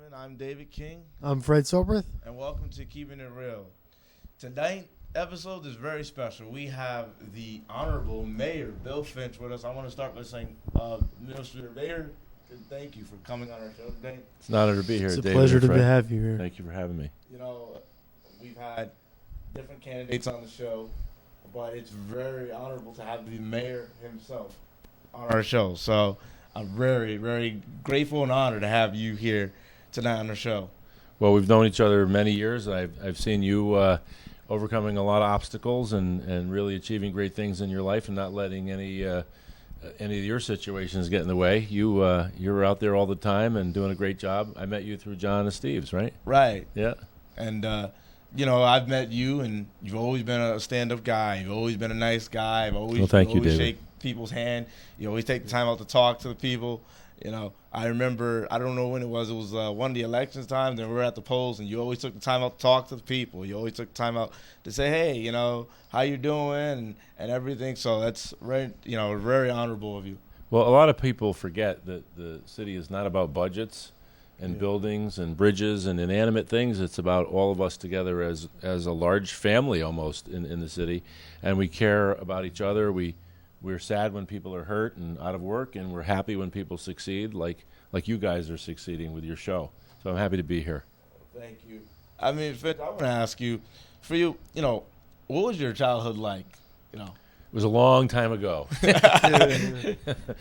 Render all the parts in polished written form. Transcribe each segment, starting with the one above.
gentlemen, I'm David King. I'm Fred Cilbrith. And welcome to Keeping It Real. Tonight's episode is very special. We have the Honorable Mayor Bill Finch with us. I want to start by saying, Mr. Mayor, thank you for coming on our show today. It's an honor to be here, It's a David pleasure and to Fred. have you here. Thank you for having me. You know, we've had different candidates on the show, but it's very honorable to have the mayor himself on our show. So I'm very, very grateful and honored to have you here tonight on the show. Well, we've known each other many years. I've seen you overcoming a lot of obstacles and really achieving great things in your life and not letting any of your situations get in the way. You're out there all the time and doing a great job. I met you through John and Steve's, right? Right. Yeah. And, I've met you, and you've always been a stand-up guy. You've always been a nice guy. Well, thank you, David. Shake people's hand. You always take the time out to talk to the people. You know, I remember, I don't know when it was one of the elections times, and we were at the polls, and you always took the time out to talk to the people. You always took the time out to say, hey, how you doing and everything. So that's very honorable of you. Well, a lot of people forget that the city is not about budgets and buildings and bridges and inanimate things. It's about all of us together as a large family almost in the city, and we care about each other. We're sad when people are hurt and out of work, and we're happy when people succeed, like you guys are succeeding with your show. So I'm happy to be here. Thank you. I mean, Fitz, I want to ask you, for you, what was your childhood like? It was a long time ago. I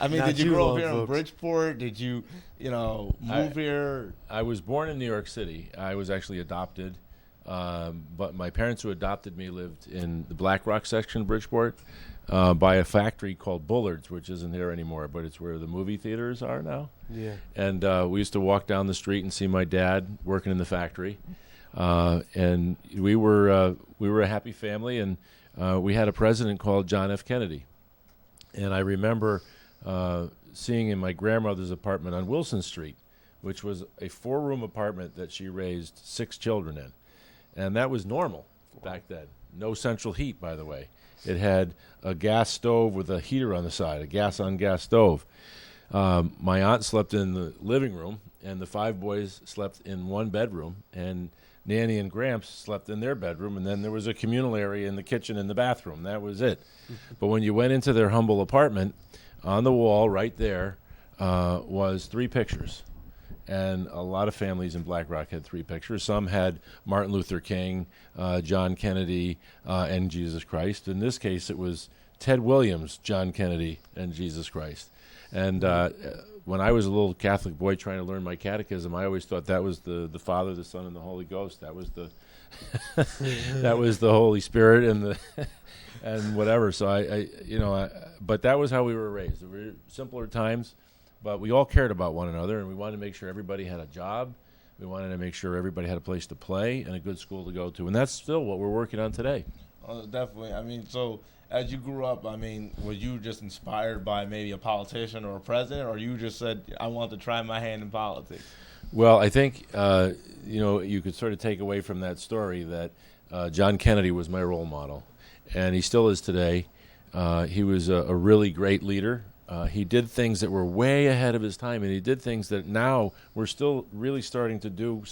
mean, did you grow up here in Bridgeport? Did you, move here? I was born in New York City. I was actually adopted, but my parents who adopted me lived in the Black Rock section of Bridgeport. By a factory called Bullard's, which isn't there anymore, but it's where the movie theaters are now. Yeah. And we used to walk down the street and see my dad working in the factory. And we were a happy family, and we had a president called John F. Kennedy. And I remember seeing in my grandmother's apartment on Wilson Street, which was a 4-room apartment that she raised 6 children in. And that was normal back then. No central heat, by the way. It had a gas stove with a heater on the side, a gas-on-gas stove. My aunt slept in the living room, and the 5 boys slept in one bedroom, and Nanny and Gramps slept in their bedroom, and then there was a communal area in the kitchen and the bathroom. That was it. But when you went into their humble apartment, on the wall right there was 3 pictures. And a lot of families in Black Rock had 3 pictures. Some had Martin Luther King, John Kennedy, and Jesus Christ. In this case, it was Ted Williams, John Kennedy, and Jesus Christ. And when I was a little Catholic boy trying to learn my catechism, I always thought that was the Father, the Son, and the Holy Ghost. That was the that was the Holy Spirit and the and whatever. So but that was how we were raised. There were simpler times. But we all cared about one another, and we wanted to make sure everybody had a job. We wanted to make sure everybody had a place to play and a good school to go to. And that's still what we're working on today. Oh, definitely. I mean, so as you grew up, were you just inspired by maybe a politician or a president, or you just said, I want to try my hand in politics? Well, I think, you could sort of take away from that story that John Kennedy was my role model, and he still is today. He was a really great leader. He did things that were way ahead of his time, and he did things that now we're still really starting to do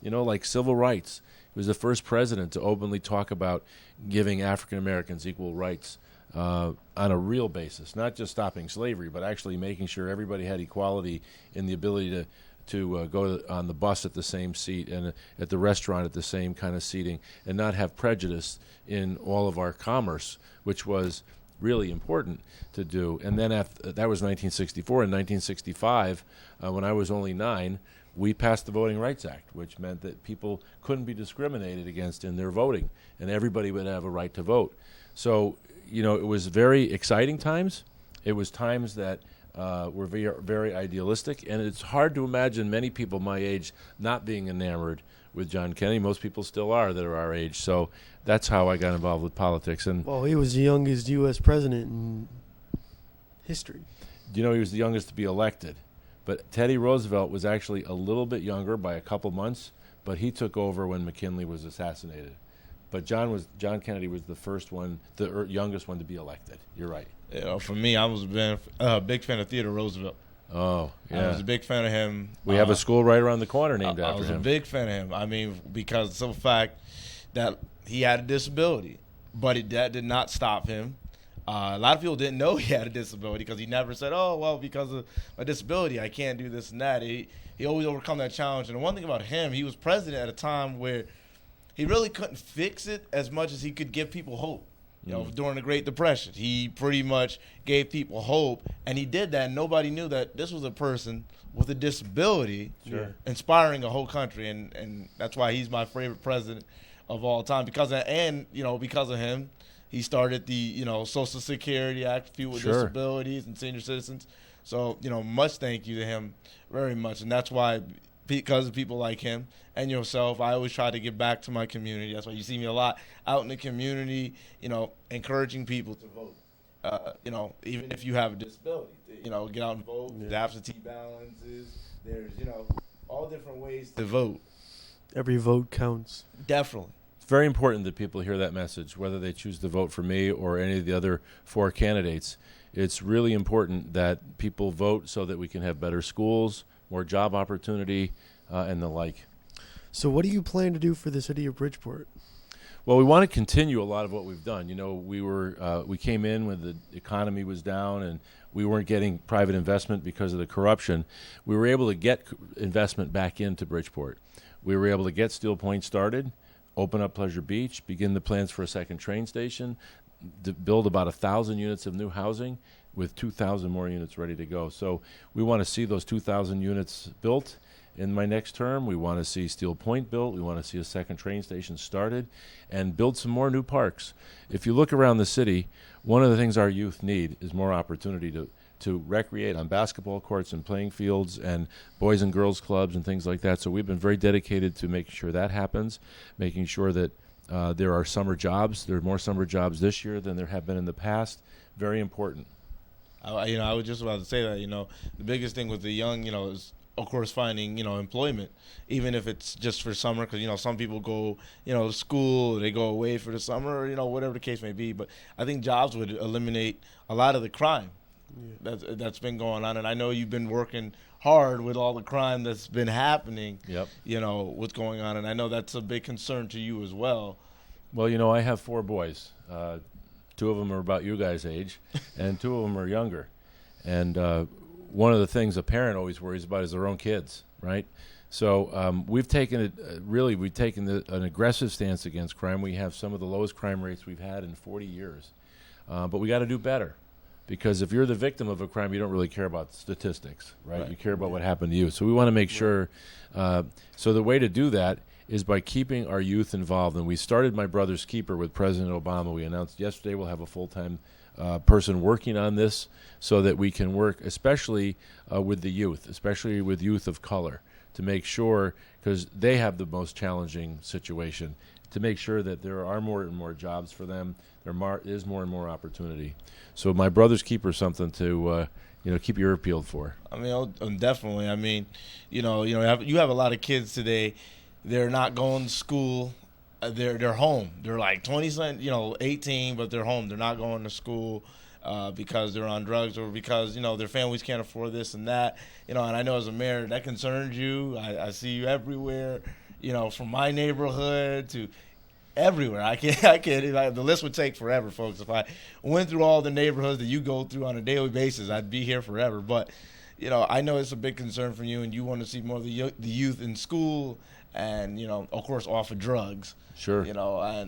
like civil rights. He was the first president to openly talk about giving African Americans equal rights on a real basis, not just stopping slavery, but actually making sure everybody had equality in the ability to go on the bus at the same seat and at the restaurant at the same kind of seating, and not have prejudice in all of our commerce, which was really important to do. And then that was 1964. In 1965, when I was only 9, we passed the Voting Rights Act, which meant that people couldn't be discriminated against in their voting, and everybody would have a right to vote. So, it was very exciting times. It was times that were very, very idealistic, and it's hard to imagine many people my age not being enamored with John Kennedy. Most people still are that are our age. So that's how I got involved with politics. And well, he was the youngest U.S. president in history. He was the youngest to be elected. But Teddy Roosevelt was actually a little bit younger by a couple months, but he took over when McKinley was assassinated. But John Kennedy was the first one, the youngest one to be elected. You're right. For me, I was a big fan of Theodore Roosevelt. Oh, I was a big fan of him. We have a school right around the corner named after him. I was a big fan of him. I mean, because of the simple fact that he had a disability, but that did not stop him. A lot of people didn't know he had a disability because he never said, "Oh, well, because of my disability, I can't do this and that." He always overcome that challenge. And the one thing about him, he was president at a time where he really couldn't fix it as much as he could give people hope. You know, during the Great Depression, he pretty much gave people hope, and he did that. And nobody knew that this was a person with a disability, inspiring a whole country, and that's why he's my favorite president of all time. Because of him, he started the Social Security Act for people with disabilities and senior citizens. So much thank you to him, very much, and that's why. Because of people like him and yourself, I always try to give back to my community. That's why you see me a lot out in the community, encouraging people to vote. Even if you have a disability, get out and vote. The absentee balances. There's, all different ways to vote. Every vote counts. Definitely. It's very important that people hear that message, whether they choose to vote for me or any of the other 4 candidates. It's really important that people vote so that we can have better schools, more job opportunity, and the like. So what do you plan to do for the city of Bridgeport? Well, we want to continue a lot of what we've done. We came in when the economy was down and we weren't getting private investment because of the corruption. We were able to get investment back into Bridgeport. We were able to get Steel Point started, open up Pleasure Beach, begin the plans for a second train station, to build about 1,000 units of new housing, with 2,000 more units ready to go. So we want to see those 2,000 units built in my next term. We want to see Steel Point built. We want to see a second train station started and build some more new parks. If you look around the city, one of the things our youth need is more opportunity to recreate on basketball courts and playing fields and boys and girls clubs and things like that. So we've been very dedicated to making sure that happens, making sure that there are summer jobs. There are more summer jobs this year than there have been in the past. Very important. I was just about to say that, the biggest thing with the young, is, of course, finding, employment, even if it's just for summer, because, some people go, to school, they go away for the summer, or, whatever the case may be. But I think jobs would eliminate a lot of the crime that's been going on. And I know you've been working hard with all the crime that's been happening, what's going on. And I know that's a big concern to you as well. Well, I have 4 boys. 2 of them are about you guys' age, and 2 of them are younger. And one of the things a parent always worries about is their own kids, right? So we've taken an aggressive stance against crime. We have some of the lowest crime rates we've had in 40 years. But we got to do better, because if you're the victim of a crime, you don't really care about statistics, right? You care about what happened to you. So we want to make sure. So the way to do that is by keeping our youth involved. And we started My Brother's Keeper with President Obama. We announced yesterday we'll have a full-time person working on this so that we can work especially with the youth, especially with youth of color, to make sure, because they have the most challenging situation, to make sure that there are more and more jobs for them. There is more and more opportunity. So My Brother's Keeper is something to keep your ear peeled for. I mean, definitely. I mean, you have a lot of kids today. They're not going to school. They're home. They're like 18, but they're home. They're not going to school because they're on drugs or because, their families can't afford this and that. And I know as a mayor, that concerns you. I see you everywhere, from my neighborhood to everywhere. I can't. The list would take forever, folks. If I went through all the neighborhoods that you go through on a daily basis, I'd be here forever. But, I know it's a big concern for you, and you want to see more of the youth in school and, of course, off of drugs. Sure. How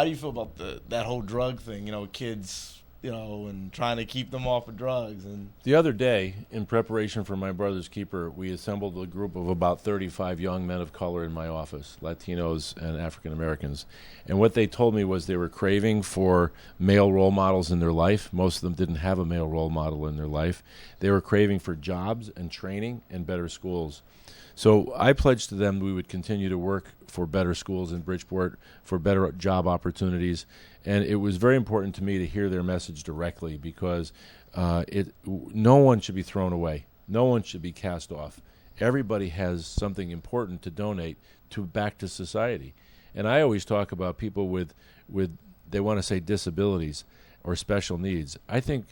do you feel about that whole drug thing, kids, and trying to keep them off of drugs? And the other day, in preparation for My Brother's Keeper, we assembled a group of about 35 young men of color in my office, Latinos and African Americans. And what they told me was they were craving for male role models in their life. Most of them didn't have a male role model in their life. They were craving for jobs and training and better schools. So I pledged to them we would continue to work for better schools in Bridgeport, for better job opportunities. And it was very important to me to hear their message directly, because no one should be thrown away. No one should be cast off. Everybody has something important to donate back to society. And I always talk about people with they want to say disabilities or special needs. I think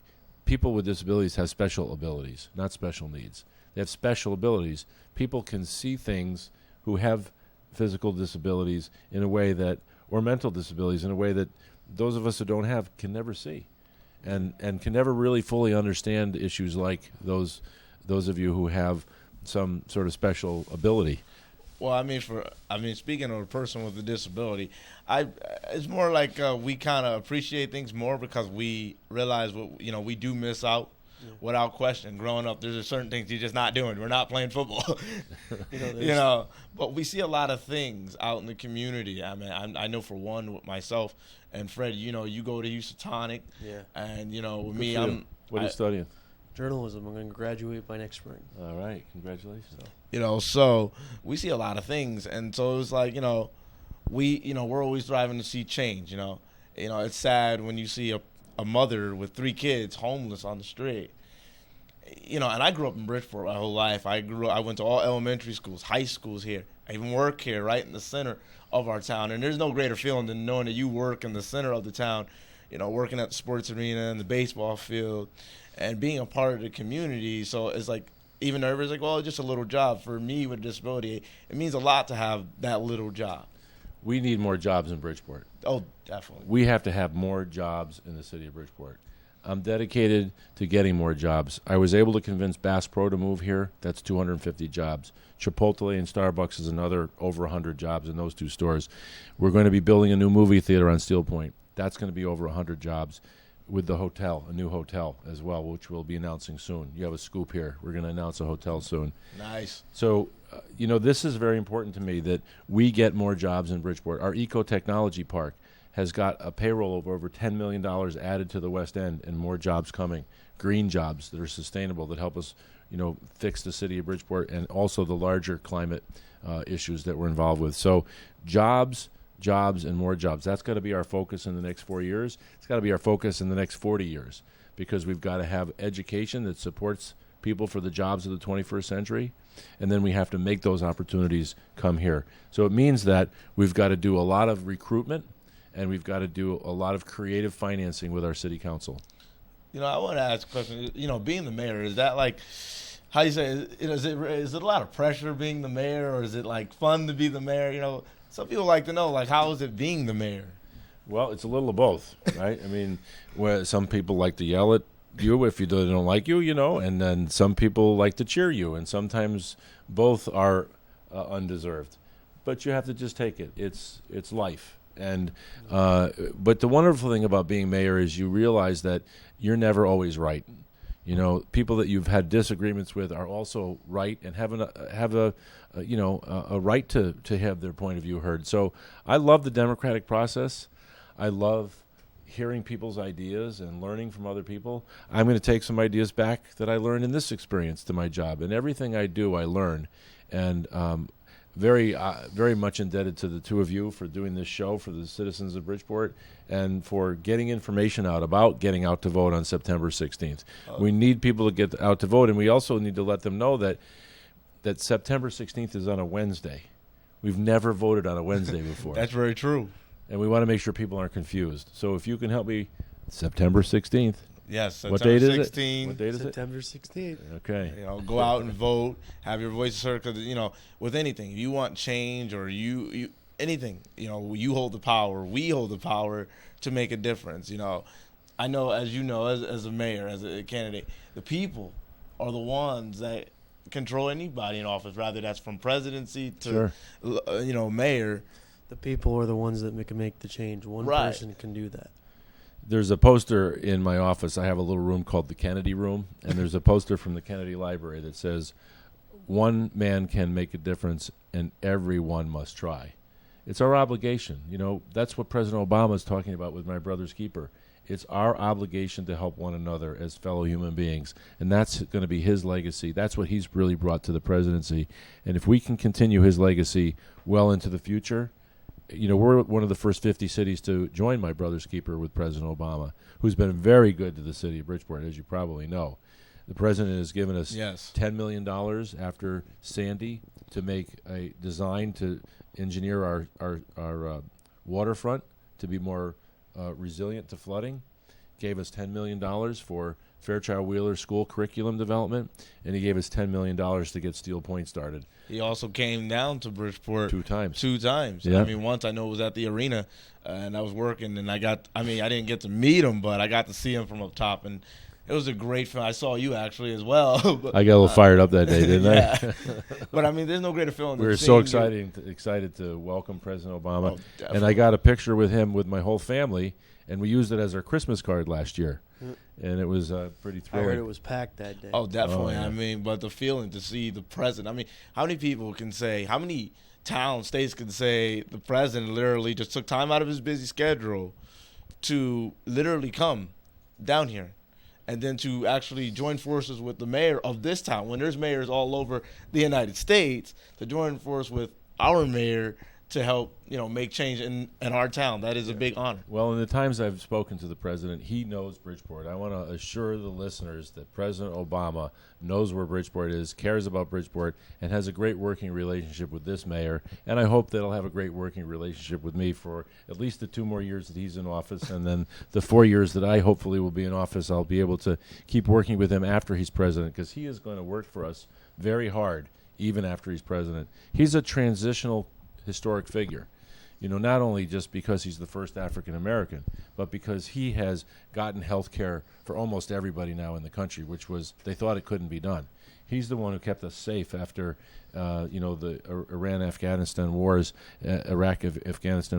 people with disabilities have special abilities, not special needs. They have special abilities. People can see things who have physical disabilities in a way that, or mental disabilities in a way that those of us who don't have can never see, and can never really fully understand issues like those of you who have some sort of special ability. Well, I mean, speaking of a person with a disability, it's more like we kind of appreciate things more because we realize we do miss out. Yeah. Without question, growing up, there's certain things you're just not doing. We're not playing football, But we see a lot of things out in the community. I mean, I know for one, with myself and Fred, you go to Housatonic, and with me, What are you studying? Journalism. I'm going to graduate by next spring. All right, congratulations. So we see a lot of things, and so it's like we're always striving to see change. It's sad when you see a mother with 3 kids homeless on the street. And I grew up in Bridgeport my whole life. I went to all elementary schools, high schools here. I even work here, right in the center of our town. And there's no greater feeling than knowing that you work in the center of the town, working at the sports arena and the baseball field and being a part of the community. So it's like, even though everybody's like, well, it's just a little job. For me with a disability, it means a lot to have that little job. We need more jobs in Bridgeport. Oh, definitely. We have to have more jobs in the city of Bridgeport. I'm dedicated to getting more jobs. I was able to convince Bass Pro to move here. That's 250 jobs. Chipotle and Starbucks is another over 100 jobs in those 2 stores. We're going to be building a new movie theater on Steel Point. That's going to be over 100 jobs with the hotel, a new hotel as well, which we'll be announcing soon. You have a scoop here. We're going to announce a hotel soon. Nice. So, this is very important to me that we get more jobs in Bridgeport. Our Eco-Technology Park has got a payroll of over $10 million added to the West End and more jobs coming, green jobs that are sustainable, that help us, fix the city of Bridgeport and also the larger climate issues that we're involved with. So jobs, and more jobs. That's got to be our focus in the next 4 years. It's got to be our focus in the next 40 years because we've got to have education that supports people for the jobs of the 21st century, and then we have to make those opportunities come here. So it means that we've got to do a lot of recruitment, and we've got to do a lot of creative financing with our city council. I want to ask a question. Being the mayor, is that like, how you say, is it a lot of pressure being the mayor, or is it like fun to be the mayor? Some people like to know, like, how is it being the mayor? Well, it's a little of both, right? I mean, where some people like to yell at you if they don't like you, and then some people like to cheer you, and sometimes both are undeserved. But you have to just take it. It's life. And but the wonderful thing about being mayor is you realize that you're never always right. People that you've had disagreements with are also right and have a right to have their point of view heard. So I love the democratic process. I love hearing people's ideas and learning from other people. I'm going to take some ideas back that I learned in this experience to my job. And everything I do, I learn. And very much indebted to the 2 of you for doing this show for the citizens of Bridgeport and for getting information out about getting out to vote on September 16th. We need people to get out to vote, and we also need to let them know that September 16th is on a Wednesday. We've never voted on a Wednesday before. That's very true. And we want to make sure people aren't confused. So if you can help me, September 16th. Yes, September what date 16th. Is it? What date is September 16th. Okay. Go out and vote. Have your voices heard. Because with anything, if you want change or you anything, you hold the power. We hold the power to make a difference. I know, as as a mayor, as a candidate, the people are the ones that control anybody in office. Rather, that's from presidency to mayor. The people are the ones that can make the change. One person can do that. There's a poster in my office. I have a little room called the Kennedy Room, and there's a poster from the Kennedy Library that says, "One man can make a difference, and everyone must try." It's our obligation. That's what President Obama is talking about with My Brother's Keeper. It's our obligation to help one another as fellow human beings, and that's going to be his legacy. That's what he's really brought to the presidency. And if we can continue his legacy well into the future, we're one of the first 50 cities to join My Brother's Keeper with President Obama, who's been very good to the city of Bridgeport, as you probably know. The president has given us $10 million after Sandy to make a design to engineer our waterfront to be more resilient to flooding. Gave us $10 million for Fairchild Wheeler School curriculum development, and he gave us $10 million to get Steel Point started. He also came down to Bridgeport 2 times. 2 times. Yeah. I mean, once I know it was at the arena, and I was working, and I didn't get to meet him, but I got to see him from up top, and it was a great film. I saw you actually as well. But, I got a little fired up that day, didn't yeah. I? But I mean, there's no greater feeling. We were so excited to welcome President Obama, Oh, and I got a picture with him with my whole family, and we used it as our Christmas card last year, and it was pretty I thrilling. heard it was packed that day. Oh, definitely. Oh, yeah. I mean, but the feeling to see the president. I mean, how many people can say, how many towns, states can say the president literally just took time out of his busy schedule to literally come down here and then to actually join forces with the mayor of this town when there's mayors all over the United States, to join force with our mayor to help, make change in our town. That is a big honor. Well, in the times I've spoken to the president, he knows Bridgeport. I want to assure the listeners that President Obama knows where Bridgeport is, cares about Bridgeport, and has a great working relationship with this mayor. And I hope that he'll have a great working relationship with me for at least the 2 more years that he's in office. And then the 4 years that I hopefully will be in office, I'll be able to keep working with him after he's president, because he is going to work for us very hard even after he's president. He's a transitional historic figure. Not only just because he's the first African American, but because he has gotten health care for almost everybody now in the country, which was, they thought it couldn't be done. He's the one who kept us safe after, the Iraq-Afghanistan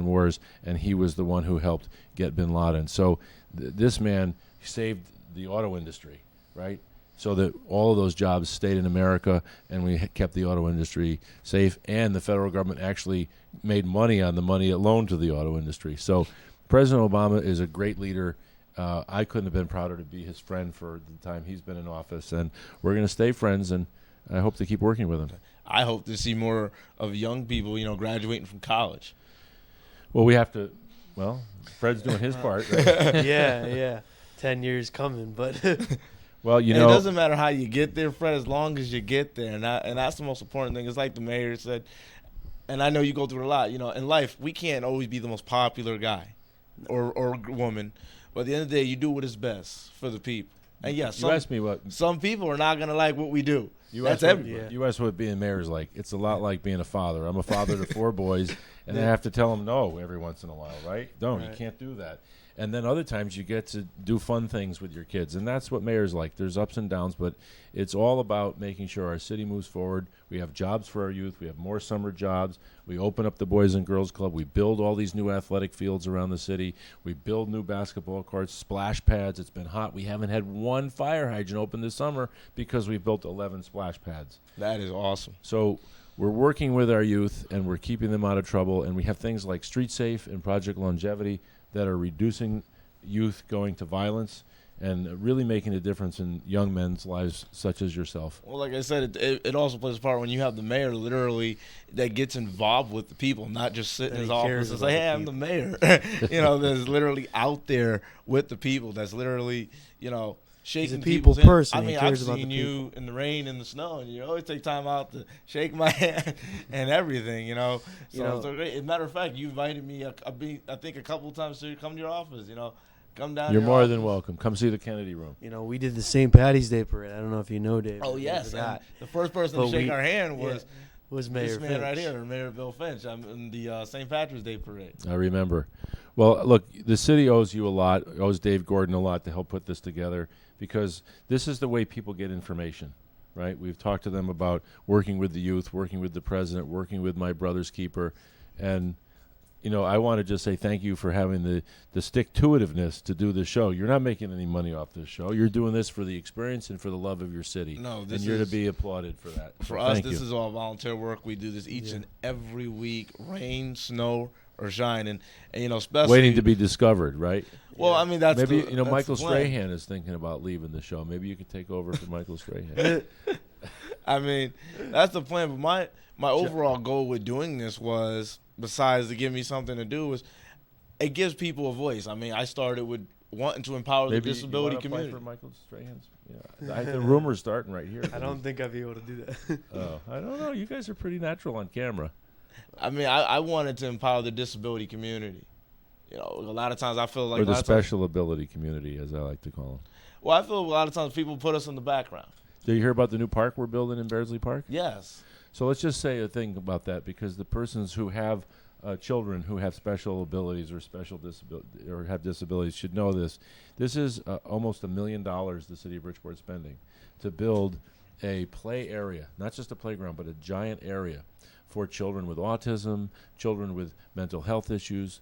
wars, and he was the one who helped get bin Laden. So this man saved the auto industry, right? So that all of those jobs stayed in America, and we kept the auto industry safe, and the federal government actually made money on the money it loaned to the auto industry. So President Obama is a great leader. I couldn't have been prouder to be his friend for the time he's been in office, and we're going to stay friends, and I hope to keep working with him. I hope to see more of young people, graduating from college. Well, we have to. Well, Fred's doing his part, right? Yeah. 10 years coming, but Well, it doesn't matter how you get there, Fred, as long as you get there. And that's the most important thing. It's like the mayor said, and I know you go through it a lot. In life, we can't always be the most popular guy or woman. But at the end of the day, you do what is best for the people. And yeah, you asked me what some people are not going to like what we do. That's everybody. You asked what being mayor is like. It's a lot like being a father. I'm a father to 4 boys, and I have to tell them no every once in a while, right? You can't do that. And then other times you get to do fun things with your kids, and that's what mayor's like. There's ups and downs, but it's all about making sure our city moves forward. We have jobs for our youth. We have more summer jobs. We open up the Boys and Girls Club. We build all these new athletic fields around the city. We build new basketball courts, splash pads. It's been hot. We haven't had one fire hydrant open this summer because we built 11 splash pads. That is awesome. So we're working with our youth, and we're keeping them out of trouble, and we have things like Street Safe and Project Longevity that are reducing youth going to violence and really making a difference in young men's lives, such as yourself. Well, like I said, it also plays a part when you have the mayor literally that gets involved with the people, not just sitting in his office and say, hey, I'm the mayor. That's literally out there with the people. That's literally, shaking people person. He I've cares about seen the you people. in the rain and the snow, and you always take time out to shake my hand and everything, So it's great. As a matter of fact, you invited me, I think, a couple of times to come to your office, Come down. You're more than welcome. Come see the Kennedy Room. We did the St. Patty's Day parade. I don't know if you know, Dave. Oh, yes. And the first person to shake our hand was Mayor this man Finch. right here, Mayor Bill Finch. I'm in the St. Patrick's Day parade. I remember. Well, look, the city owes you a lot, owes Dave Gordon a lot to help put this together, because this is the way people get information, right? We've talked to them about working with the youth, working with the president, working with my brother's keeper, and I want to just say thank you for having the stick-to-itiveness to do this show. You're not making any money off this show. You're doing this for the experience and for the love of your city. No, and you're to be applauded for that. For us, this is all volunteer work. We do this each and every week, rain, snow, or shine, and especially waiting to be discovered, right? Well, I mean, that's maybe that's Michael the plan. Strahan is thinking about leaving the show. Maybe you could take over for Michael Strahan. I mean, that's the plan. But my overall goal with doing this was, besides to give me something to do, was it gives people a voice. I mean, I started with wanting to empower the disability community. For Michael Strahan's? Yeah. The rumor's starting right here. I don't think I'd be able to do that. Oh, I don't know. You guys are pretty natural on camera. I mean, I wanted to empower the disability community. A lot of times I feel like or the special ability community, as I like to call them. Well, I feel a lot of times people put us in the background. Did you hear about the new park we're building in Beardsley Park? Yes. So let's just say a thing about that, because the persons who have children who have special abilities or special disability or have disabilities should know this. This is almost $1 million the city of Bridgeport spending to build a play area, not just a playground, but a giant area for children with autism, children with mental health issues,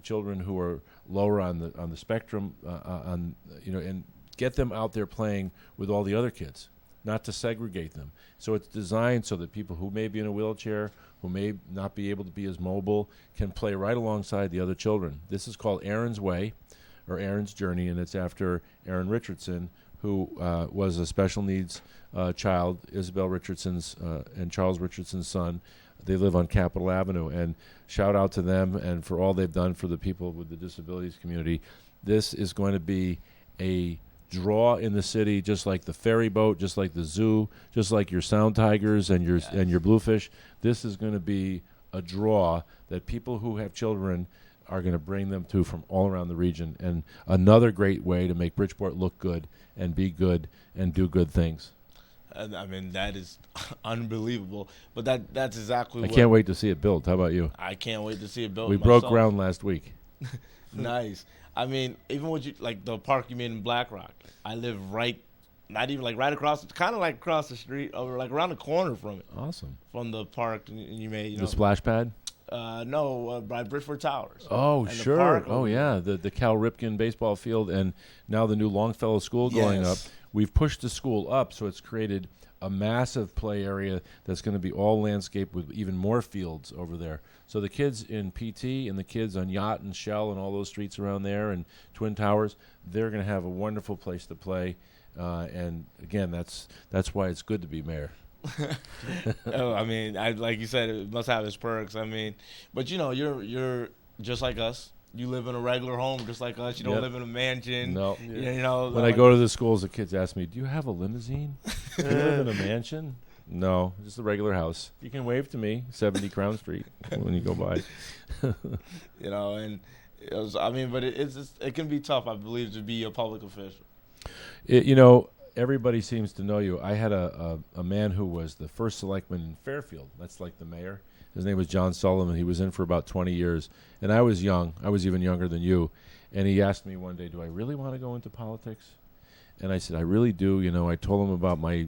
children who are lower on the spectrum, and get them out there playing with all the other kids, not to segregate them. So it's designed so that people who may be in a wheelchair, who may not be able to be as mobile, can play right alongside the other children. This is called Aaron's Way, or Aaron's Journey, and it's after Aaron Richardson, who was a special needs child, Isabel Richardson's and Charles Richardson's son. They live on Capitol Avenue, and shout out to them and for all they've done for the people with the disabilities community. This is going to be a draw in the city, just like the ferry boat, just like the zoo, just like your sound tigers and your bluefish. This is going to be a draw that people who have children are going to bring them to from all around the region, and another great way to make Bridgeport look good and be good and do good things. I mean, that is unbelievable. But that's exactly I can't wait to see it built. How about you? I can't wait to see it built. We broke ground last week. Nice. I mean, even what you like the park you made in Black Rock. I live not even like right across, kind of like across the street, or like around the corner from it. Awesome. From the park you made. The splash pad? No, by Bridgeport Towers. Oh, sure. Oh, yeah. The Cal Ripken baseball field, and now the new Longfellow School going up. We've pushed the school up, so it's created a massive play area that's going to be all landscape with even more fields over there. So the kids in PT and the kids on Yacht and Shell and all those streets around there and Twin Towers, they're going to have a wonderful place to play. And again, that's why it's good to be mayor. I mean, like you said, it must have its perks. I mean, but you're just like us. You live in a regular home just like us. You don't live in a mansion. No. When I go to the schools, the kids ask me, "Do you have a limousine? Do you live in a mansion?" No, just a regular house. You can wave to me, 70 Crown Street, when you go by. And but it can be tough, I believe, to be a public official. Everybody seems to know you. I had a man who was the first selectman in Fairfield. That's like the mayor. His name was John Sullivan. He was in for about 20 years. And I was young. I was even younger than you. And he asked me one day, do I really want to go into politics? And I said, I really do. I told him about my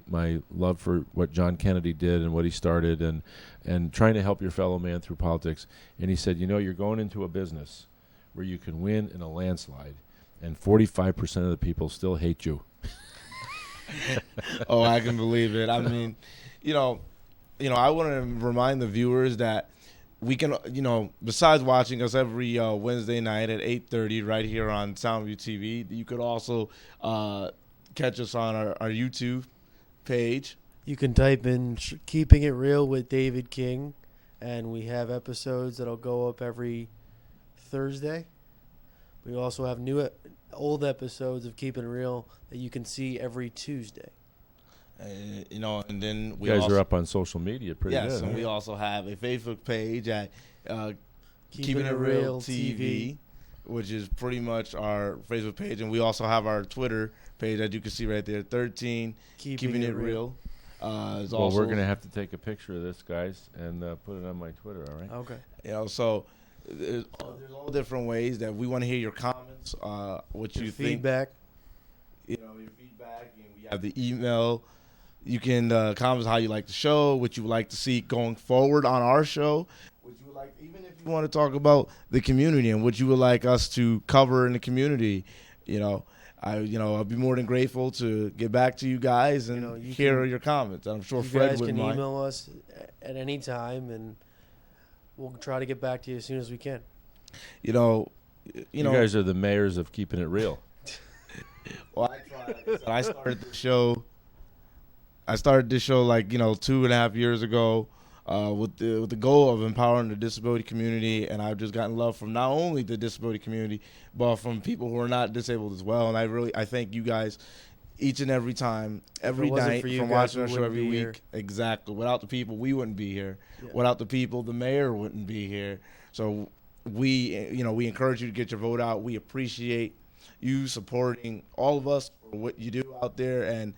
love for what John Kennedy did and what he started and trying to help your fellow man through politics. And he said, you're going into a business where you can win in a landslide, and 45% of the people still hate you. Oh, I can believe it. I mean, I want to remind the viewers that we can, besides watching us every Wednesday night at 8:30 right here on Soundview TV, you could also catch us on our YouTube page. You can type in Keeping It Real with David King, and we have episodes that'll go up every Thursday. We also have old episodes of Keeping It Real that you can see every Tuesday. And then we you guys are up on social media pretty good. Yes, and huh? we also have a Facebook page at Keeping It Real Real TV, which is pretty much our Facebook page. And we also have our Twitter page that you can see right there, 13 Keeping It Real. We're going to have to take a picture of this, guys, and put it on my Twitter, all right? Okay. So there's all different ways that we want to hear your comments, what you think. Feedback. Your feedback. And we have the email. You can comment how you like the show, what you would like to see going forward on our show, what you would like, even if you want to talk about the community and what you would like us to cover in the community. I'll be more than grateful to get back to you guys and hear your comments. I'm sure Fred wouldn't mind. You guys can email us at any time, and we'll try to get back to you as soon as we can. You guys are the mayors of Keeping It Real. Well, I started the show. I started this show 2.5 years ago with the goal of empowering the disability community, and I've just gotten love from not only the disability community, but from people who are not disabled as well. And I thank you guys each and every time, every night, from watching our show every week. Here. Exactly. Without the people, we wouldn't be here. Yeah. Without the people, the mayor wouldn't be here. So we encourage you to get your vote out. We appreciate you supporting all of us for what you do out there, and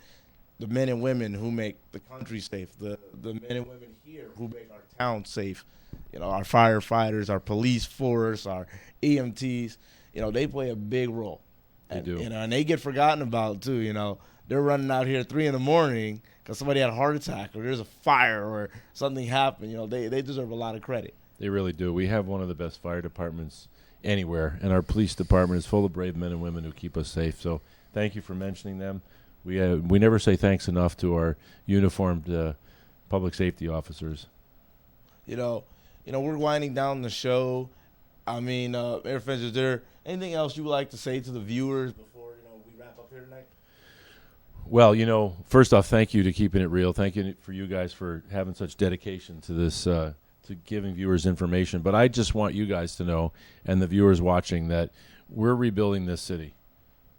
the men and women who make the country safe, the men and women here who make our town safe. You know, our firefighters, our police force, our EMTs, you know, they play a big role. They do. You know, and they get forgotten about too. You know, they're running out here at 3 a.m. because somebody had a heart attack or there's a fire or something happened. You know, they deserve a lot of credit. They really do. We have one of the best fire departments anywhere, and our police department is full of brave men and women who keep us safe. So thank you for mentioning them. We never say thanks enough to our uniformed public safety officers. You know, we're winding down the show. I mean, Mayor Finch, is there anything else you would like to say to the viewers before, we wrap up here tonight? Well, first off, thank you to Keeping It Real. Thank you for you guys for having such dedication to this, to giving viewers information. But I just want you guys to know, and the viewers watching, that we're rebuilding this city.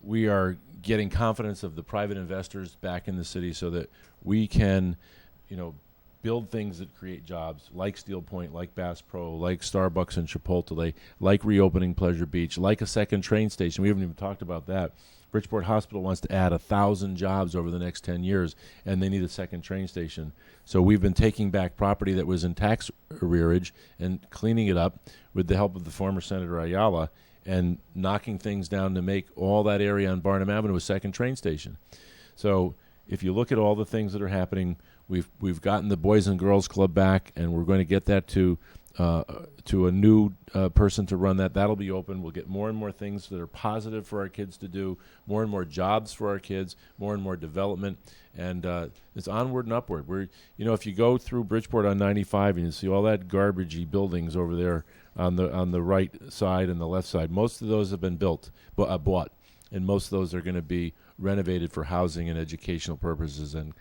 We are getting confidence of the private investors back in the city so that we can, build things that create jobs, like Steel Point, like Bass Pro, like Starbucks and Chipotle, like reopening Pleasure Beach, like a second train station. We haven't even talked about that. Bridgeport Hospital wants to add 1,000 jobs over the next 10 years, and they need a second train station. So we've been taking back property that was in tax arrearage and cleaning it up with the help of the former Senator Ayala and knocking things down to make all that area on Barnum Avenue a second train station. So if you look at all the things that are happening, we've gotten the Boys and Girls Club back, and we're going to get that to a new person to run that. That'll be open. We'll get more and more things that are positive for our kids to do, more and more jobs for our kids, more and more development, and it's onward and upward. If you go through Bridgeport on 95 and you see all that garbagey buildings over there on the right side and the left side, most of those have been bought, and most of those are going to be renovated for housing and educational purposes and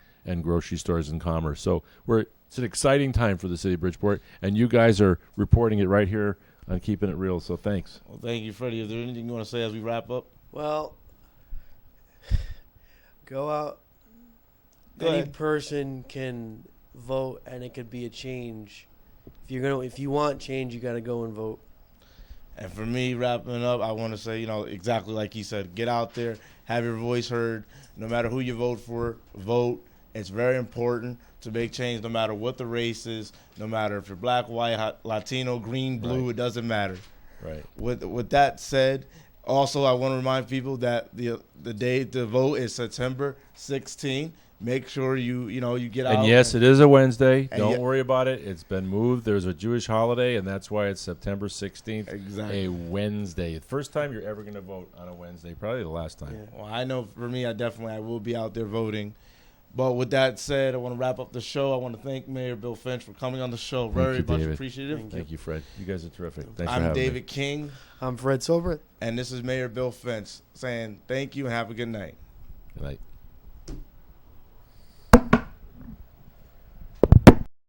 grocery stores and commerce. So it's an exciting time for the city of Bridgeport, and you guys are reporting it right here on Keeping It Real, so thanks. Well, thank you, Freddie. Is there anything you want to say as we wrap up? Well, go out. Go Any ahead. person can vote, and it could be a change. If you want change, you got to go and vote. And for me, wrapping up, I want to say, exactly like he said, get out there, have your voice heard. No matter who you vote for, vote. It's very important to make change no matter what the race is, no matter if you're black, white, Latino, green, blue, Right. It doesn't matter. Right. With that said, also I want to remind people that the day to vote is September 16th. Make sure you get out. And yes, it is a Wednesday. And Don't worry about it. It's been moved. There's a Jewish holiday, and that's why it's September 16th, Exactly. a Wednesday. The first time you're ever going to vote on a Wednesday, probably the last time. Yeah. Well, I know for me, I will be out there voting. But with that said, I want to wrap up the show. I want to thank Mayor Bill Finch for coming on the show. Very you, much David. appreciative. Thank you, Fred. You guys are terrific. Thanks for I'm having David me. King, I'm Fred Cilbrith. and this is Mayor Bill Finch saying thank you and have a good night. Good night.